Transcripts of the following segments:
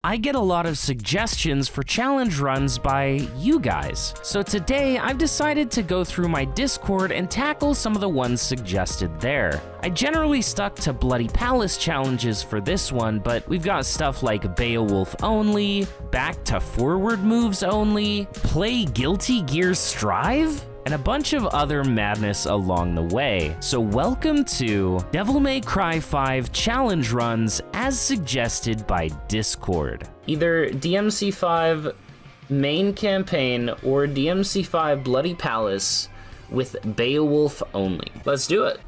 I get a lot of suggestions for challenge runs by you guys. So today I've decided to go through my Discord and tackle some of the ones suggested there. I generally stuck to Bloody Palace challenges for this one, but we've got stuff like Beowulf only, back to forward moves only, play Guilty Gear Strive, and a bunch of other madness along the way. So welcome to Devil May Cry 5 challenge runs as suggested by Discord. Either DMC5 main campaign or DMC5 Bloody Palace with Beowulf only. Let's do it.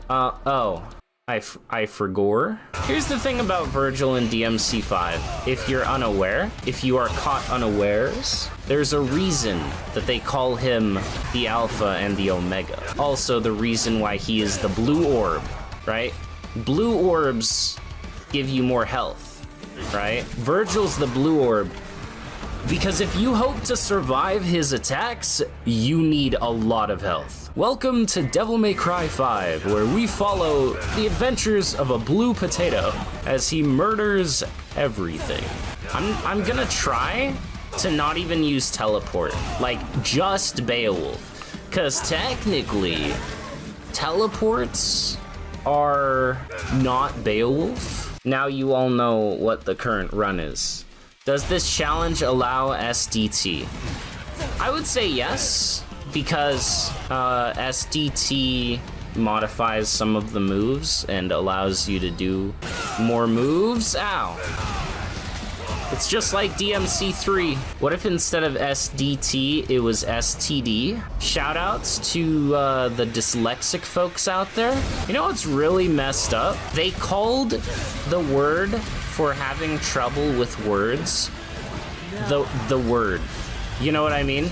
I forgot. Here's the thing about Virgil in DMC5. If you're unaware, if you are caught unawares, there's a reason that they call him the Alpha and the Omega. Also, the reason why he is the blue orb, right? Blue orbs give you more health, right? Virgil's the blue orb because if you hope to survive his attacks, you need a lot of health. Welcome to Devil May Cry 5, where we follow the adventures of a blue potato as he murders everything. I'm gonna try to not even use teleport, like just Beowulf, because technically teleports are not Beowulf. Now you all know what the current run is. Does this challenge allow SDT? I would say yes, because SDT modifies some of the moves and allows you to do more moves. Ow. It's just like DMC3. What if instead of SDT, it was STD? Shoutouts to the dyslexic folks out there. You know what's really messed up? They called the word for having trouble with words the word. You know what I mean?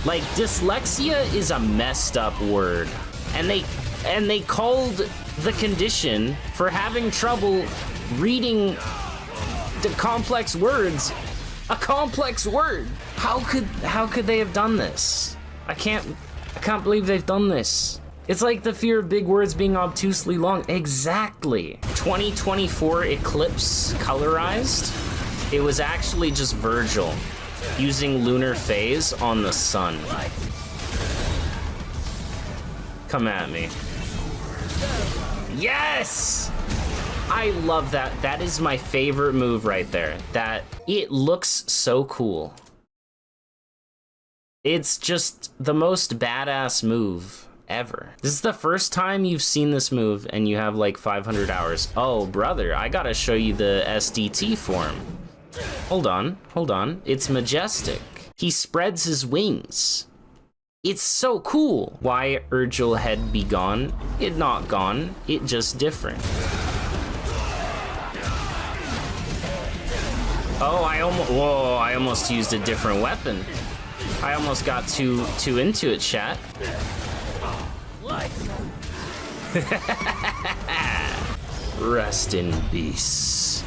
Like, dyslexia is a messed up word. And they called the condition for having trouble reading the complex words a complex word. How could they have done this? I can't believe they've done this. It's like the fear of big words being obtusely long. Exactly. 2024 Eclipse colorized. It was actually just Virgil using lunar phase on the sun. Come at me. Yes! I love that. That is my favorite move right there. That it looks so cool. It's just the most badass move ever. This is the first time you've seen this move and you have like 500 hours. Oh, brother, I gotta show you the SDT form. Hold on. It's majestic. He spreads his wings. It's so cool. Why Urgel had be gone? It not gone. It just different. Oh, I almost used a different weapon. I almost got too into it, chat. Rest in peace.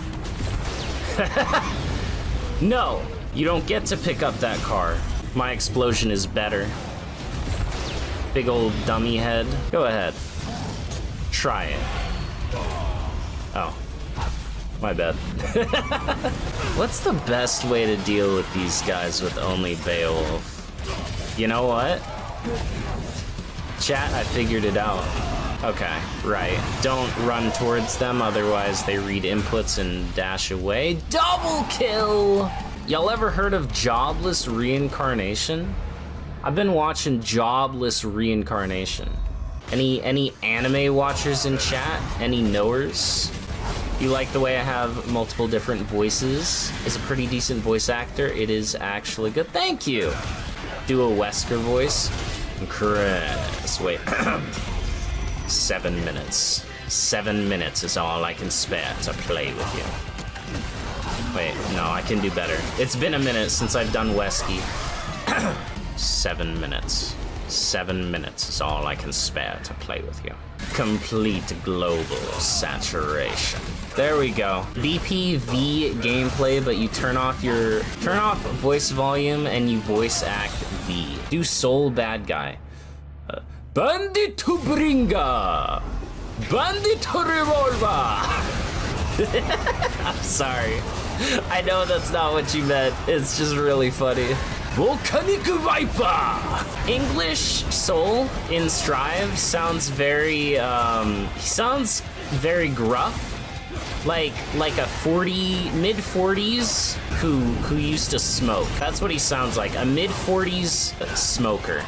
No, you don't get to pick up that car. My explosion is better. Big old dummy head. Go ahead. Try it. Oh. My bad. What's the best way to deal with these guys with only Beowulf? You know what? Chat, I figured it out. Okay, right. Don't run towards them, otherwise they read inputs and dash away. Double kill! Y'all ever heard of jobless reincarnation? I've been watching jobless reincarnation. Any anime watchers in chat? Any knowers? You like the way I have multiple different voices? Is a pretty decent voice actor. It is actually good. Thank you. Do a Wesker voice. Chris, wait. 7 minutes. 7 minutes is all I can spare to play with you. Wait, no, I can do better. It's been a minute since I've done Wesky. 7 minutes. 7 minutes is all I can spare to play with you. Complete global saturation. There we go. BPV gameplay, but you turn off voice volume and you voice act V. Do soul bad guy. Bandito Bringa! Bandito Revolver! I'm sorry. I know that's not what you meant. It's just really funny. Volcanic Viper! English Soul in Strive sounds very, gruff. Like a mid-40s who used to smoke. That's what he sounds like, a mid-40s smoker.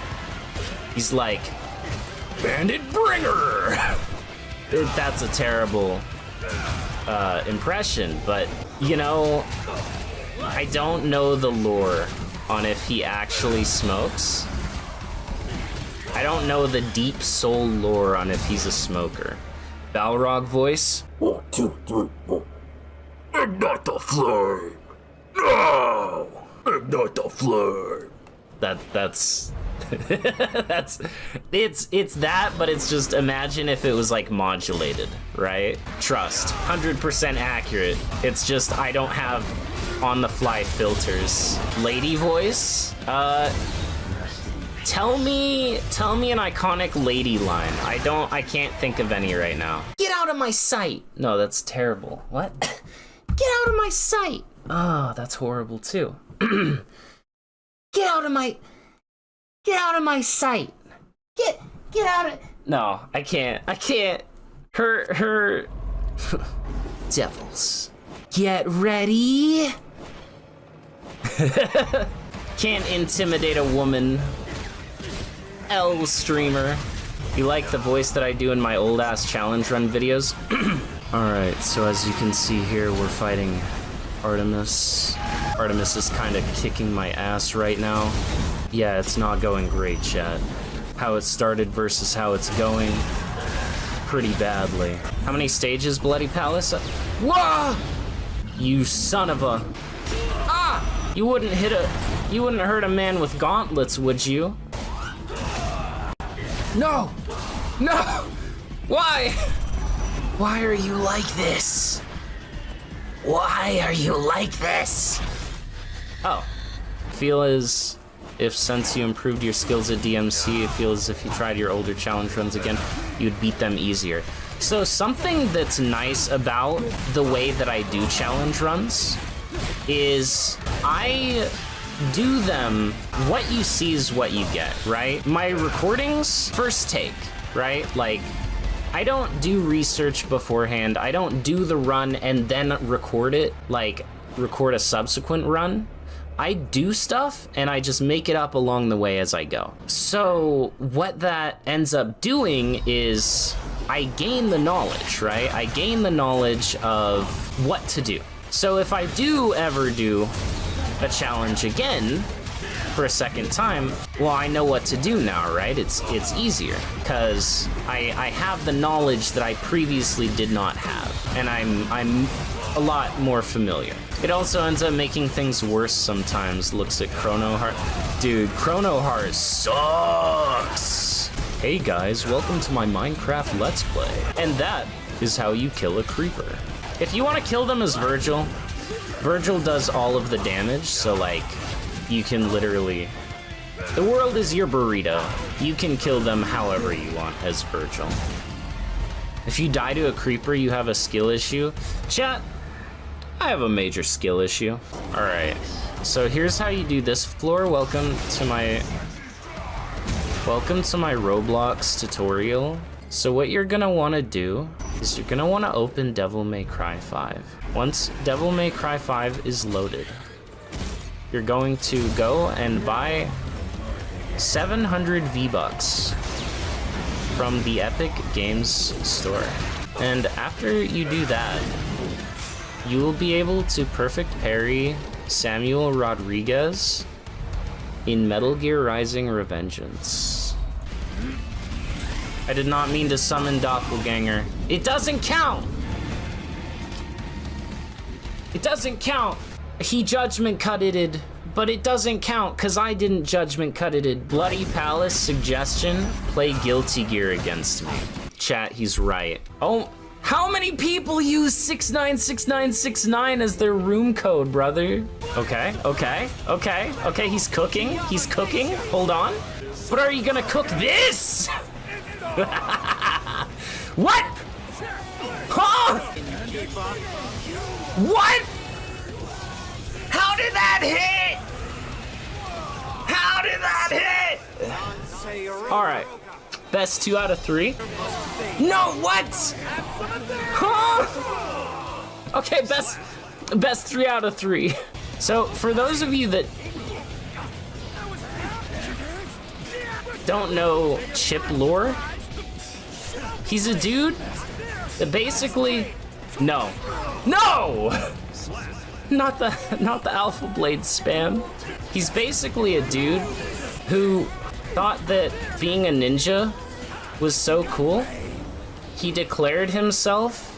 He's like, Bandit Bringer! That's a terrible impression, but you know, I don't know the lore on if he actually smokes. I don't know the deep soul lore on if he's a smoker. Balrog voice. 1, 2, 3, 4. Ignite the flame. No! Ignite the flame. That's it's that, but it's just, imagine if it was like modulated, right? Trust, 100% accurate. It's just I don't have on the fly filters. Lady voice. Tell me an iconic lady line. I can't think of any right now. Get out of my sight. No, that's terrible. What? Get out of my sight. Oh, that's horrible too. Get out of my sight. Get out of. No, I can't. Her devils. Get ready. Can't intimidate a woman. L streamer. You like the voice that I do in my old ass challenge run videos? Alright, so as you can see here, we're fighting Artemis. Artemis is kind of kicking my ass right now. Yeah, it's not going great, chat. How it started versus how it's going, pretty badly. How many stages, Bloody Palace? Whoa! You son of a... Ah! You wouldn't hurt a man with gauntlets, would you? No! No! Why? Why are you like this? Why are you like this? Oh. Feel as if since you improved your skills at DMC, it feels as if you tried your older challenge runs again, you'd beat them easier. So something that's nice about the way that I do challenge runs is I do them, what you see is what you get, right? My recordings, first take, right? Like, I don't do research beforehand. I don't do the run and then record it, like record a subsequent run. I do stuff and I just make it up along the way as I go. So what that ends up doing is I gain the knowledge, right? I gain the knowledge of what to do. So if I do ever do a challenge again for a second time, well, I know what to do now, right? It's easier because I have the knowledge that I previously did not have, and I'm a lot more familiar. It also ends up making things worse sometimes. Looks at Chrono Heart. Dude, Chrono Heart sucks. Hey guys, welcome to my Minecraft Let's Play. And that is how you kill a creeper. If you want to kill them as Virgil does all of the damage, so like, you can literally, the world is your burrito. You can kill them however you want as Virgil. If you die to a creeper, you have a skill issue. Chat, I have a major skill issue. All right, so here's how you do this floor. Welcome to my Roblox tutorial. So what you're gonna wanna do is you're gonna wanna open Devil May Cry 5. Once Devil May Cry 5 is loaded, you're going to go and buy 700 V-Bucks from the Epic Games store. And after you do that, you will be able to perfect parry Samuel Rodriguez in Metal Gear Rising: Revengeance. I did not mean to summon Doppelganger. It doesn't count! It doesn't count! He judgment cutted, but it doesn't count because I didn't judgment cutted. Bloody Palace suggestion, play Guilty Gear against me. Chat, he's right. Oh, how many people use 696969 as their room code, brother? Okay, he's cooking, hold on. But are you gonna cook this? What? Huh? What? hit? How did that hit? All right, best 2 out of 3. No, what? Huh? Okay, best 3 out of 3. So for those of you that don't know Chip lore, he's a dude that basically, no, not the Alpha Blade spam. He's basically a dude who thought that being a ninja was so cool, he declared himself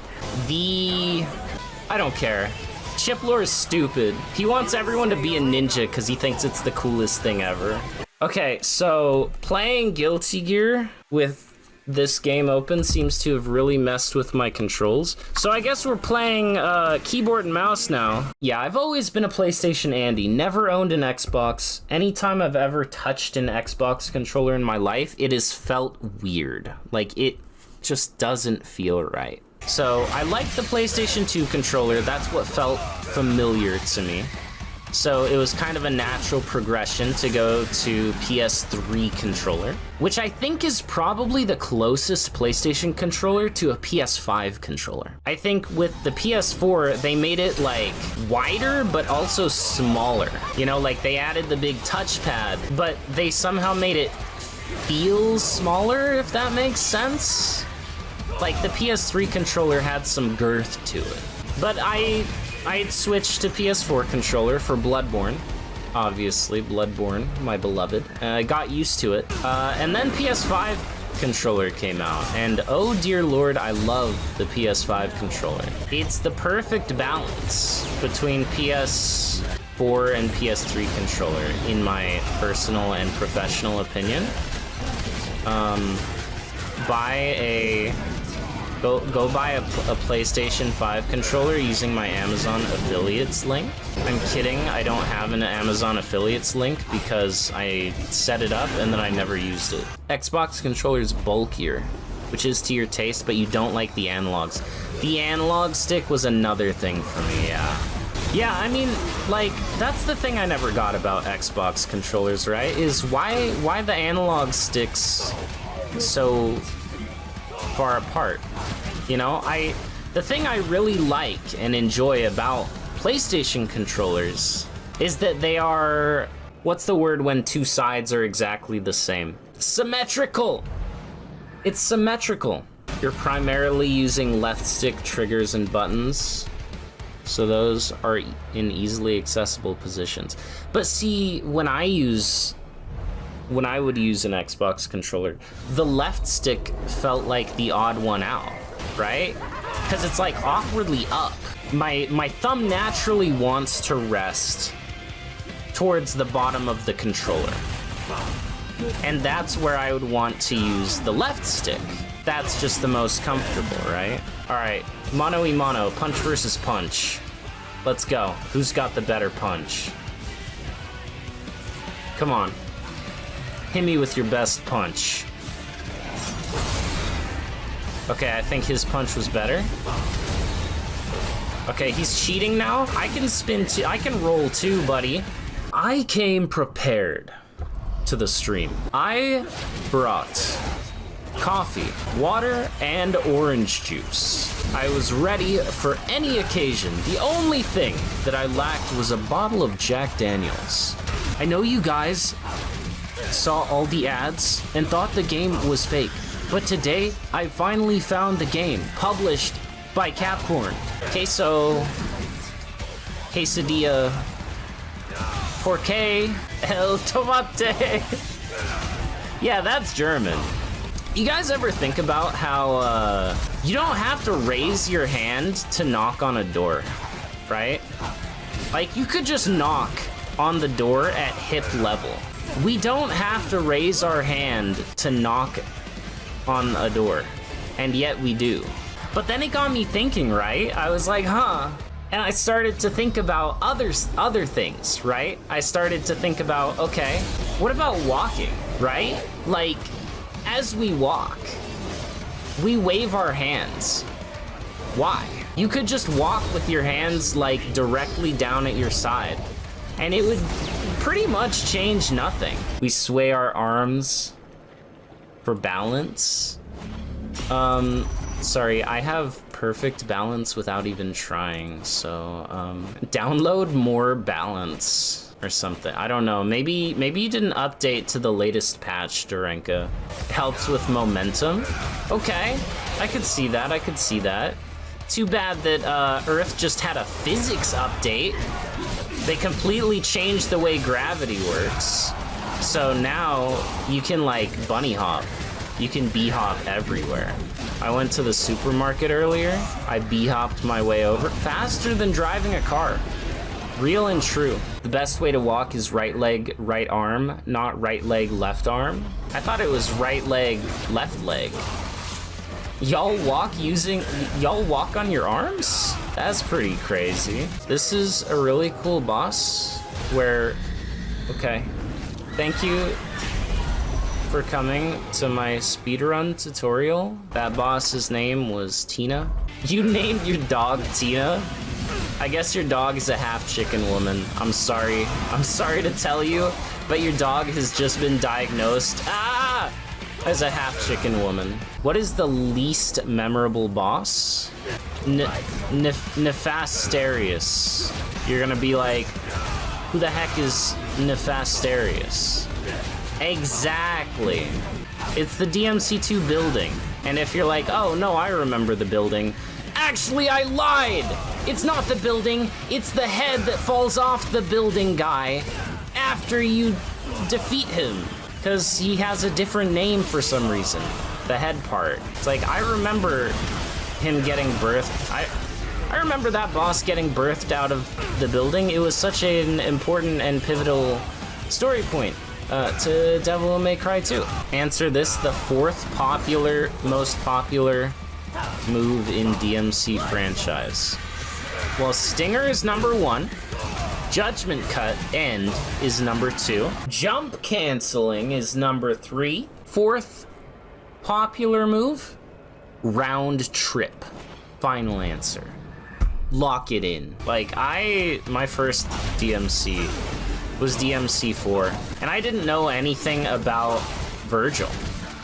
I don't care. Chip lore is stupid. He wants everyone to be a ninja because he thinks it's the coolest thing ever. Okay, so playing Guilty Gear with this game open seems to have really messed with my controls. So I guess we're playing keyboard and mouse now. Yeah, I've always been a PlayStation Andy, never owned an Xbox. Anytime I've ever touched an Xbox controller in my life, it has felt weird. Like, it just doesn't feel right. So I like the PlayStation 2 controller. That's what felt familiar to me. So it was kind of a natural progression to go to PS3 controller, which I think is probably the closest PlayStation controller to a PS5 controller. I think with the PS4, they made it like wider, but also smaller. You know, like they added the big touchpad, but they somehow made it feel smaller, if that makes sense. Like the PS3 controller had some girth to it. But I'd switched to PS4 controller for Bloodborne. Obviously, Bloodborne, my beloved. I got used to it. And then PS5 controller came out. And oh dear lord, I love the PS5 controller. It's the perfect balance between PS4 and PS3 controller, in my personal and professional opinion. Go buy a PlayStation 5 controller using my Amazon affiliates link. I'm kidding, I don't have an Amazon affiliates link because I set it up and then I never used it. Xbox controller is bulkier, which is to your taste, but you don't like the analogs. The analog stick was another thing for me, yeah. Yeah, I mean, like, that's the thing I never got about Xbox controllers, right? Is why the analog sticks so far apart. You know, the thing I really like and enjoy about PlayStation controllers is that they are, what's the word when two sides are exactly the same? Symmetrical! It's symmetrical. You're primarily using left stick triggers and buttons, so those are in easily accessible positions. But see, when I would use an Xbox controller, the left stick felt like the odd one out, right? Because it's like awkwardly up. My thumb naturally wants to rest towards the bottom of the controller. And that's where I would want to use the left stick. That's just the most comfortable, right? All right, mano y mano, punch versus punch. Let's go. Who's got the better punch? Come on. Hit me with your best punch. Okay, I think his punch was better. Okay, he's cheating now. I can spin too. I can roll too, buddy. I came prepared to the stream. I brought coffee, water, and orange juice. I was ready for any occasion. The only thing that I lacked was a bottle of Jack Daniels. I know you guys saw all the ads and thought the game was fake, but today I finally found the game, published by Capcorn. Quesadilla, porque el tomate. Yeah, that's German. You guys ever think about how you don't have to raise your hand to knock on a door, right? Like, you could just knock on the door at hip level. We don't have to raise our hand to knock on a door, and yet we do. But then it got me thinking, right? I was like, huh? And I started to think about other things, right? I started to think about, okay, what about walking, right? Like, as we walk, we wave our hands. Why? You could just walk with your hands like directly down at your side. and it would pretty much change nothing. We sway our arms for balance. Sorry, I have perfect balance without even trying, so download more balance or something. I don't know, maybe you didn't update to the latest patch, Durenka. Helps with momentum. Okay, I could see that, Too bad that Earth just had a physics update. They completely changed the way gravity works. So now you can like bunny hop. You can bee hop everywhere. I went to the supermarket earlier. I bee hopped my way over faster than driving a car. Real and true. The best way to walk is right leg, right arm, not right leg, left arm. I thought it was right leg, left leg. Y'all walk on your arms? That's pretty crazy. This is a really cool boss where, okay. Thank you for coming to my speedrun tutorial. That boss's name was Tina. You named your dog Tina? I guess your dog is a half chicken woman. I'm sorry to tell you, but your dog has just been diagnosed as a half chicken woman. What is the least memorable boss? Nefastarius. You're gonna be like, who the heck is Nefastarius? Exactly. It's the DMC2 building. And if you're like, oh no, I remember the building. Actually, I lied! It's not the building, it's the head that falls off the building guy after you defeat him. Because he has a different name for some reason. The head part. It's like, I remember him getting birthed. I remember that boss getting birthed out of the building. It was such an important and pivotal story point to Devil May Cry 2. Answer this, the fourth most popular move in DMC franchise. Well, Stinger is number 1. Judgment Cut End is number 2. Jump Canceling is number 3. Fourth popular move, Round Trip. Final answer. Lock it in. Like, my first DMC was DMC 4, and I didn't know anything about Virgil,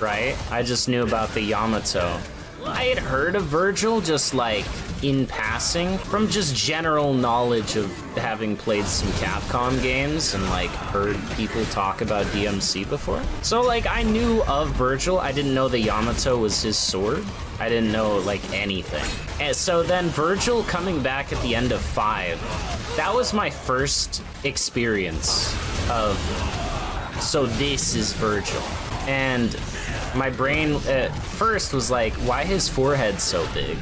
right? I just knew about the Yamato. I had heard of Virgil just like in passing from just general knowledge of having played some Capcom games and like heard people talk about DMC before. So like I knew of Virgil, I didn't know the Yamato was his sword. I didn't know like anything. And so then Virgil coming back at the end of 5, that was my first experience of, so this is Virgil. And my brain at first was like, why his forehead so big?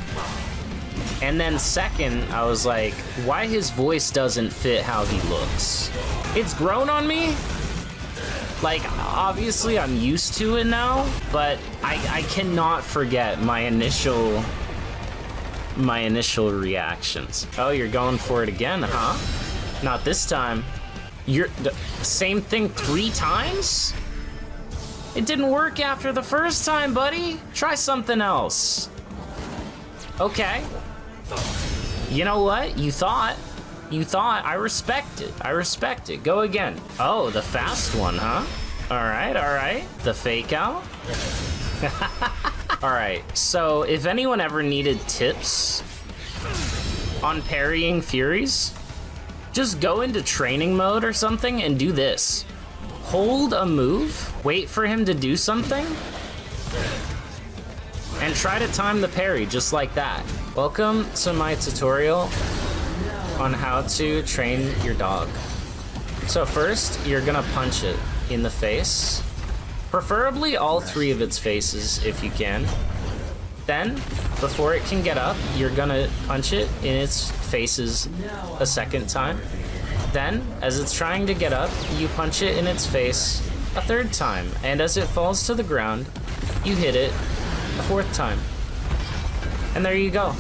And then second, I was like, why his voice doesn't fit how he looks? It's grown on me. Like, obviously I'm used to it now, but I cannot forget my initial reactions. Oh, you're going for it again, huh? Not this time. You're the same thing 3 times? It didn't work after the first time, buddy. Try something else. Okay. You know what? You thought. I respect it. Go again. Oh, the fast one, huh? All right. The fake out. All right. So if anyone ever needed tips on parrying Furies, just go into training mode or something and do this. Hold a move, wait for him to do something, and try to time the parry just like that. Welcome to my tutorial on how to train your dog. So first, you're gonna punch it in the face, preferably all 3 of its faces if you can. Then, before it can get up, you're gonna punch it in its faces a second time. Then, as it's trying to get up, you punch it in its face a 3rd time, and as it falls to the ground, you hit it a 4th time. And there you go.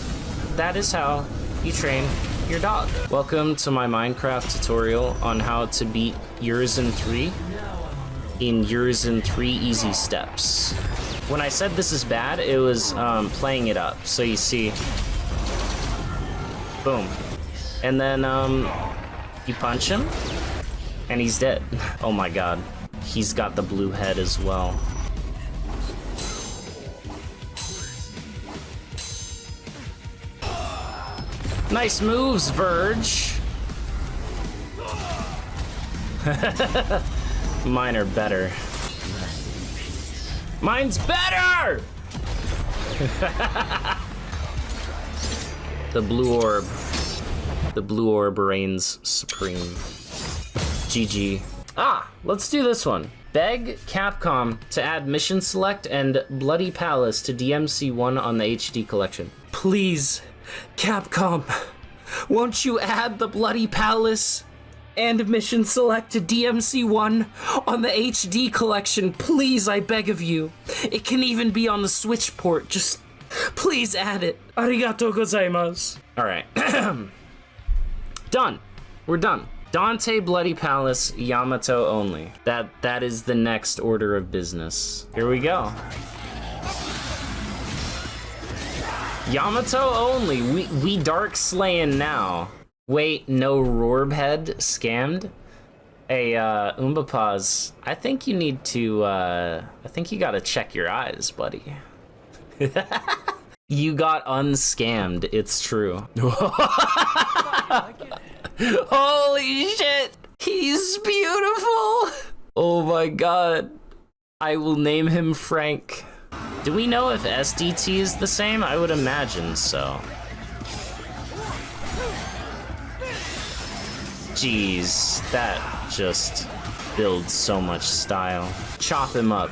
That is how you train your dog. Welcome to my Minecraft tutorial on how to beat Urizen 3 in Urizen 3 easy steps. When I said this is bad, it was playing it up. So you see, boom. And then you punch him, And he's dead. Oh my god. He's got the blue head as well. Nice moves, Verge. Mine are better. Mine's better! The blue orb. The blue orb reigns supreme. GG. Ah, let's do this one. Beg Capcom to add Mission Select and Bloody Palace to DMC1 on the HD collection. Please, Capcom, won't you add the Bloody Palace and Mission Select to DMC1 on the HD collection? Please, I beg of you. It can even be on the Switch port. Just please add it. Arigatou gozaimasu. All right. Done. We're done. Dante, Bloody Palace, Yamato only. That is the next order of business. Here we go. Yamato only. We dark slaying now. Wait, no Rorb head scammed? Hey, Umbapaz, I think you need to, I think you gotta check your eyes, buddy. You got unscammed, it's true. Holy shit! He's beautiful! Oh my god. I will name him Frank. Do we know if SDT is the same? I would imagine so. Jeez, that just builds so much style. Chop him up.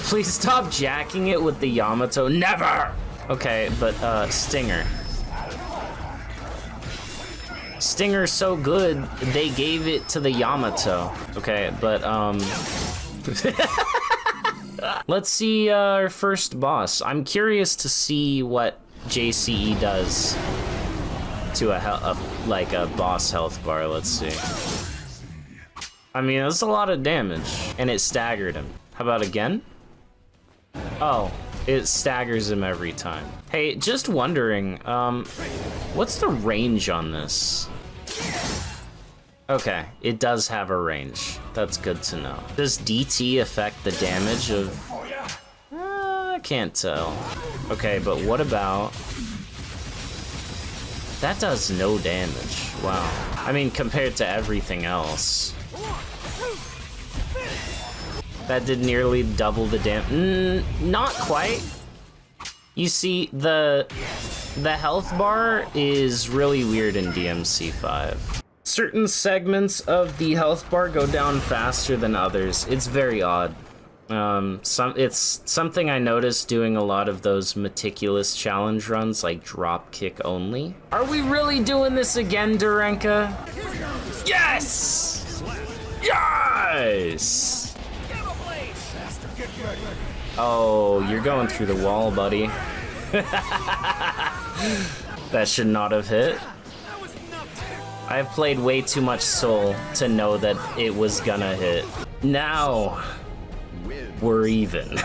Please stop jacking it with the Yamato. Never! Okay, but Stinger. Stinger's so good, they gave it to the Yamato. Okay, but let's see our first boss. I'm curious to see what JCE does to a boss health bar. Let's see. I mean, that's a lot of damage, and it staggered him. How about again? Oh, it staggers him every time. Hey, just wondering, what's the range on this? Okay, it does have a range. That's good to know. Does DT affect the damage of... I can't tell. Okay, but what about... That does no damage. Wow. I mean, compared to everything else. That did nearly double the damage. Not quite. You see, the health bar is really weird in DMC5. Certain segments of the health bar go down faster than others. It's very odd. It's something I noticed doing a lot of those meticulous challenge runs, like drop kick only. Are we really doing this again, Durenka? Yes! Yes! Oh, you're going through the wall, buddy. That should not have hit. I've played way too much Soul to know that it was gonna hit. Now, we're even.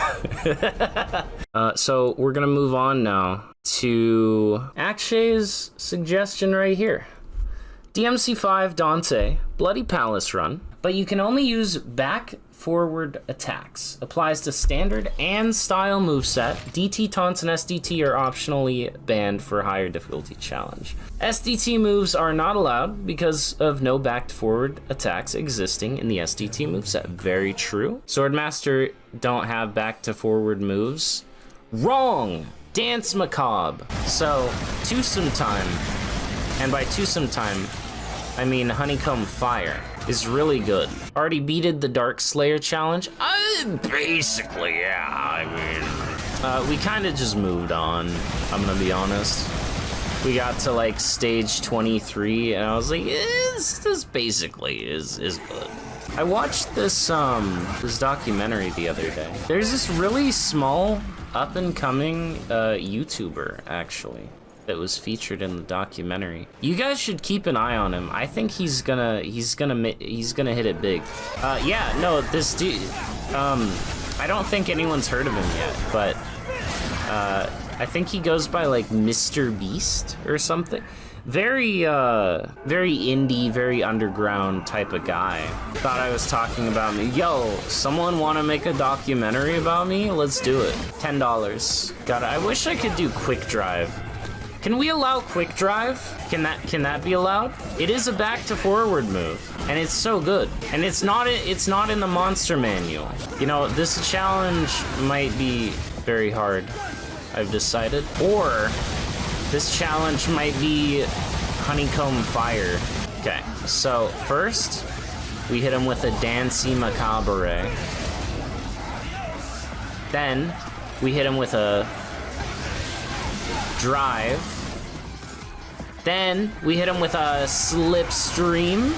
So we're gonna move on now to Akshay's suggestion right here. DMC5 Dante, Bloody Palace run, but you can only use back forward attacks. Applies to standard and style moveset. DT taunts and SDT are optionally banned for higher difficulty challenge. SDT moves are not allowed because of no back forward attacks existing in the SDT moveset. Very true. Swordmaster don't have back to forward moves. Wrong! Dance Macabre. So, Twosome Time, and by Twosome Time, I mean Honeycomb Fire, is really good. Already beated the Dark Slayer challenge? Basically, yeah, I mean... we kind of just moved on, I'm gonna be honest. We got to like stage 23, and I was like, this basically is good. I watched this documentary the other day. There's this really small, up-and-coming YouTuber, actually, that was featured in the documentary. You guys should keep an eye on him. I think he's gonna hit it big. Yeah, no, this dude, I don't think anyone's heard of him yet, but I think he goes by like Mr. Beast or something. Very indie, very underground type of guy. Thought I was talking about me. Yo, someone want to make a documentary about me? Let's do it. $10. Got it. I wish I could do quick drive. Can we allow quick drive? Can that be allowed? It is a back to forward move, and it's so good. And it's not in the monster manual. You know, this challenge might be very hard, I've decided. Or this challenge might be honeycomb fire. Okay, so first we hit him with a Dancy Macabre. Then we hit him with a drive. Then we hit him with a slipstream.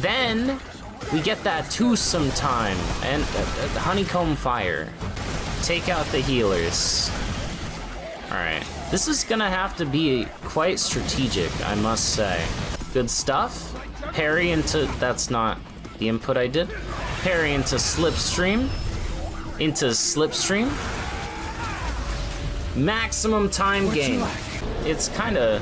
Then we get that twosome time and honeycomb fire. Take out the healers. All right, this is gonna have to be quite strategic, I must say. Good stuff. Parry into, that's not the input I did. Parry into slipstream. Maximum time gain. It's kind of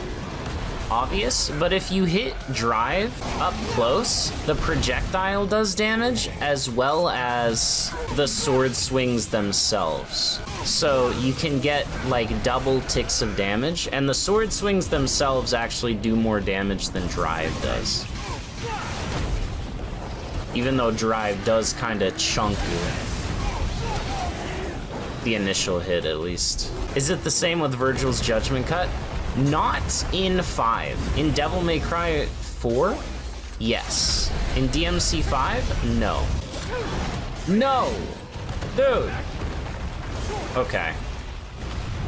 obvious, but if you hit drive up close, the projectile does damage as well as the sword swings themselves. So you can get like double ticks of damage, and the sword swings themselves actually do more damage than drive does. Even though drive does kind of chunk you. The initial hit, at least. Is it the same with Virgil's Judgment Cut? Not in 5. In Devil May Cry 4? Yes. In DMC 5? No. No! Dude! Okay.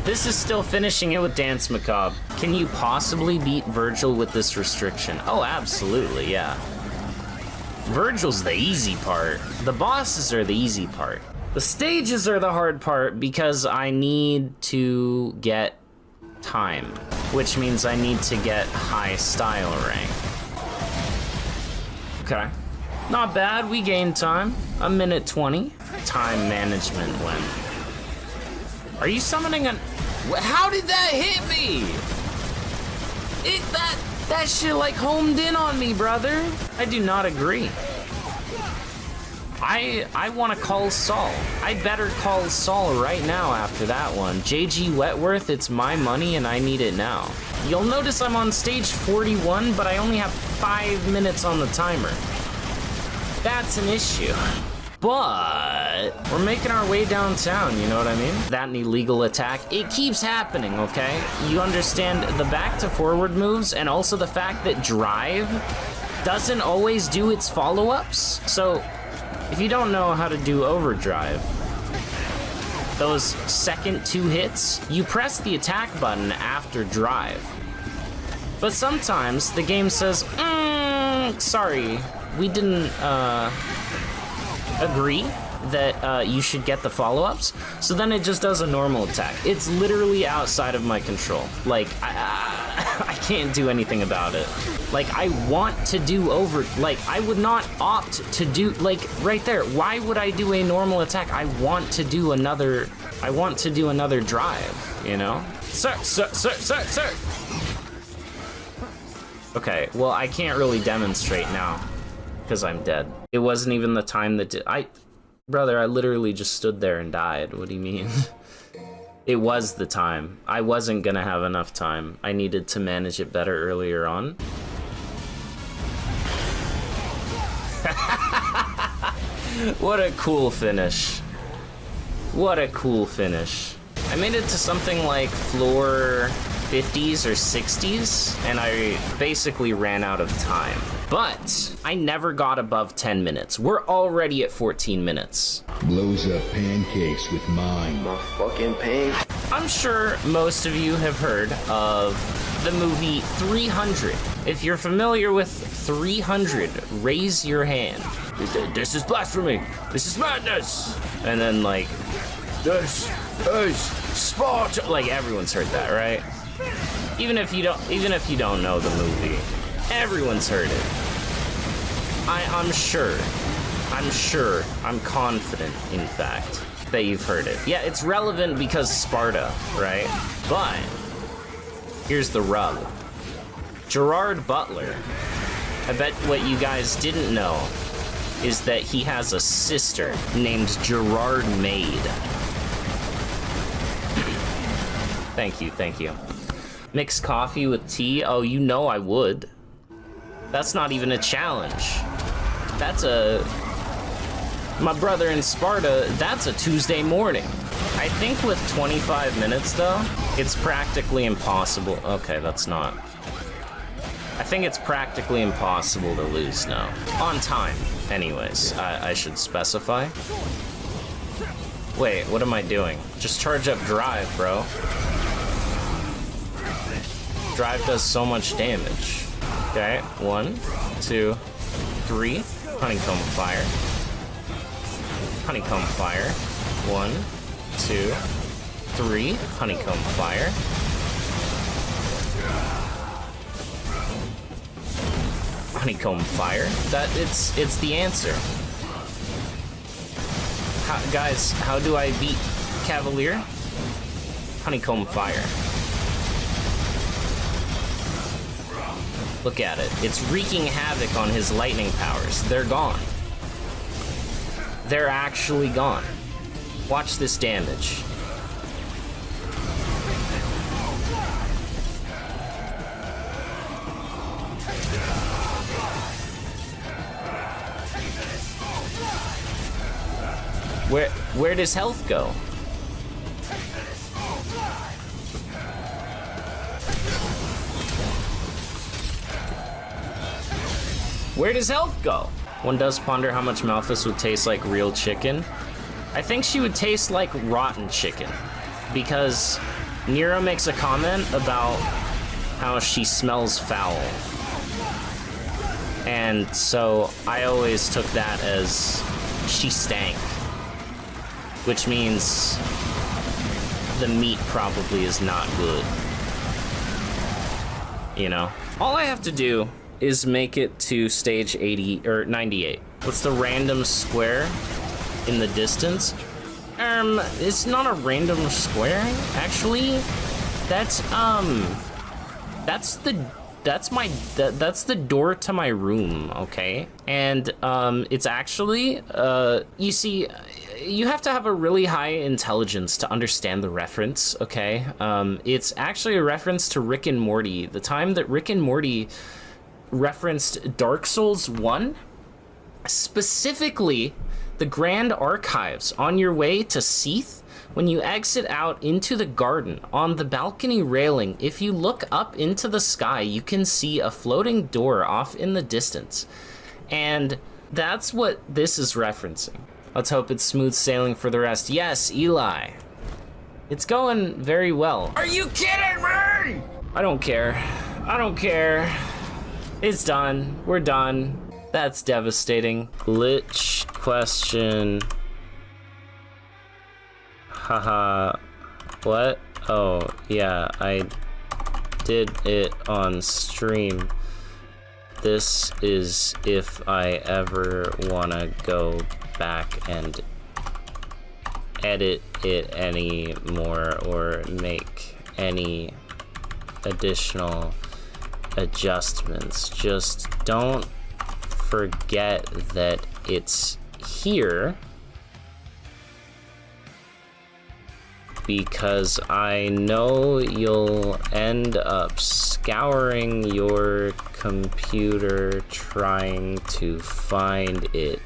This is still finishing it with Dance Macabre. Can you possibly beat Virgil with this restriction? Oh, absolutely, yeah. Virgil's the easy part. The bosses are the easy part. The stages are the hard part because I need to get time, which means I need to get high style rank. Okay. Not bad, we gained time. 1:20. Time management win. Are you summoning a... How did that hit me? That shit like homed in on me, brother. I do not agree. I want to call Saul. I better call Saul right now after that one. JG Wetworth, it's my money and I need it now. You'll notice I'm on stage 41, but I only have 5 minutes on the timer. That's an issue. But we're making our way downtown, you know what I mean? That and illegal attack, it keeps happening, okay? You understand the back to forward moves and also the fact that drive doesn't always do its follow-ups. So if you don't know how to do overdrive, those second 2 hits, you press the attack button after drive. But sometimes the game says, sorry, we didn't agree that you should get the follow-ups, so then it just does a normal attack. It's literally outside of my control. Like, I can't do anything about it. Like, I want to do I would not opt to do, like, right there. Why would I do a normal attack? I want to do another drive, you know? Sir. Okay, well, I can't really demonstrate now, because I'm dead. It wasn't even the time that Brother, I literally just stood there and died. What do you mean? It was the time. I wasn't gonna have enough time. I needed to manage it better earlier on. What a cool finish. What a cool finish. I made it to something like floor 50s or 60s, and I basically ran out of time. But I never got above 10 minutes. We're already at 14 minutes. Blows up pancakes with mine. My fucking pain. I'm sure most of you have heard of the movie 300. If you're familiar with 300, raise your hand. This is blasphemy. This is madness. And then like, this is Sparta. Like everyone's heard that, right? Even if you don't know the movie, everyone's heard it. I'm confident, in fact, that you've heard it. Yeah, it's relevant because Sparta, right? But Here's the rub. Gerard Butler, I bet what you guys didn't know is that he has a sister named Gerard Maid. Thank you, thank you. Mixed coffee with tea? Oh, you know I would. That's not even a challenge. That's a... My brother in Sparta, that's a Tuesday morning. I think with 25 minutes though, it's practically impossible. Okay, that's not. I think it's practically impossible to lose now. On time, anyways, I should specify. Wait, what am I doing? Just charge up drive, bro. Drive does so much damage. Okay, 1, 2, 3. Honeycomb fire. Honeycomb fire. 1, 2, 3. Honeycomb fire. Honeycomb fire. It's the answer. Guys, how do I beat Cavalier? Honeycomb fire. Look at it. It's wreaking havoc on his lightning powers. They're gone. They're actually gone. Watch this damage. Where does health go? Where does health go? One does ponder how much Malphus would taste like real chicken. I think she would taste like rotten chicken, because Nero makes a comment about how she smells foul. And so I always took that as she stank, which means the meat probably is not good. You know? All I have to do is make it to stage 80 or 98. What's the random square in the distance? It's not a random square, actually. That's the door to my room, okay? And it's actually you see, you have to have a really high intelligence to understand the reference, okay? It's actually a reference to Rick and Morty. The time that Rick and Morty referenced Dark Souls 1, specifically the Grand Archives on your way to Seath. When you exit out into the garden, on the balcony railing, if you look up into the sky, you can see a floating door off in the distance. And that's what this is referencing. Let's hope it's smooth sailing for the rest. Yes, Eli. It's going very well. Are you kidding me? I don't care. I don't care. It's done. We're done. That's devastating. Glitch question. Haha. What? Oh, yeah, I did it on stream. This is if I ever wanna go back and edit it anymore or make any additional adjustments. Just don't forget that it's here, because I know you'll end up scouring your computer trying to find it.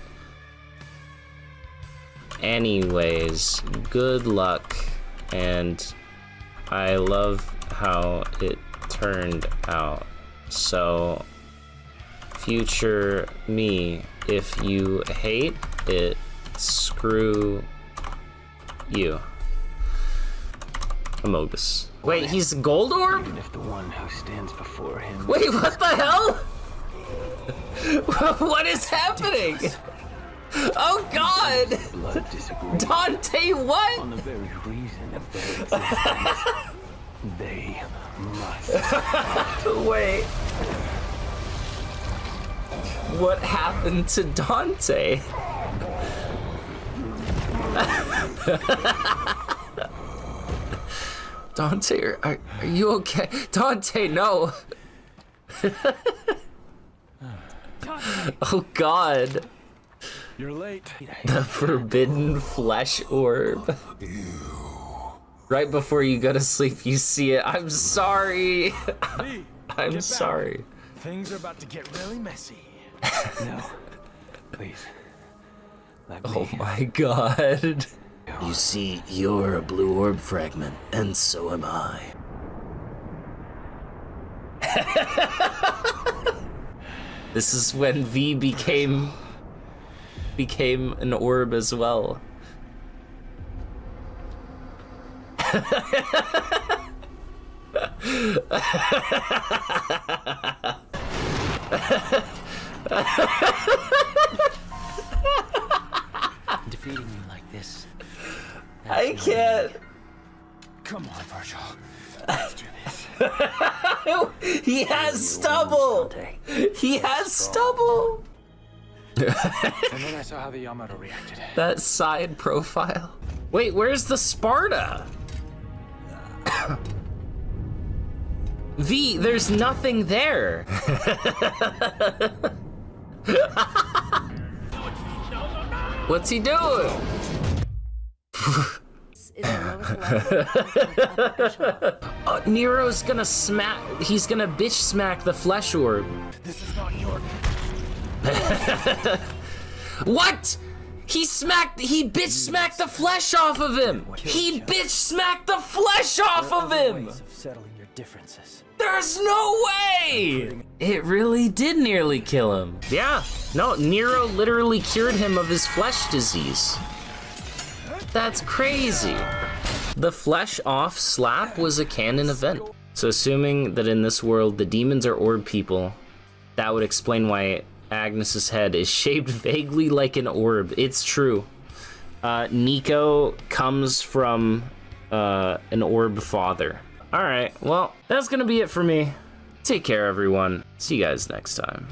Anyways, good luck, and I love how it turned out. So, future me, if you hate it, screw you. Amogus. Wait, he's Gold Orb? Even if the one who stands before him. Wait, what the hell? What is happening? Oh God! Blood disagrees Dante, what? on the very reason of their existence. They must. Wait. What happened to Dante? Dante, are you okay? Dante, no. Oh God. You're late. The forbidden flesh orb. Right before you go to sleep, you see it. I'm sorry. I'm sorry. Things are about to get really messy. No, please. Let me. Oh my God. You see, you're a blue orb fragment, and so am I. This is when V became an orb as well. Defeating me like this. I can't. Come on, Virgil. Let's do this. He has stubble. He has stubble. And then I saw how the Yamato reacted. That side profile. Wait, where's the Sparta? V, there's nothing there. What's he doing? Nero's gonna smack. He's gonna bitch smack the flesh orb. This is not your. What? He bitch smacked the flesh off of him. He bitch smacked the flesh off of him. Ways of settling your differences. There's no way! It really did nearly kill him. Yeah, no, Nero literally cured him of his flesh disease. That's crazy. The flesh off slap was a canon event. So assuming that in this world the demons are orb people, that would explain why Agnes's head is shaped vaguely like an orb. It's true. Nico comes from an orb father. All right, well, that's gonna be it for me. Take care, everyone. See you guys next time.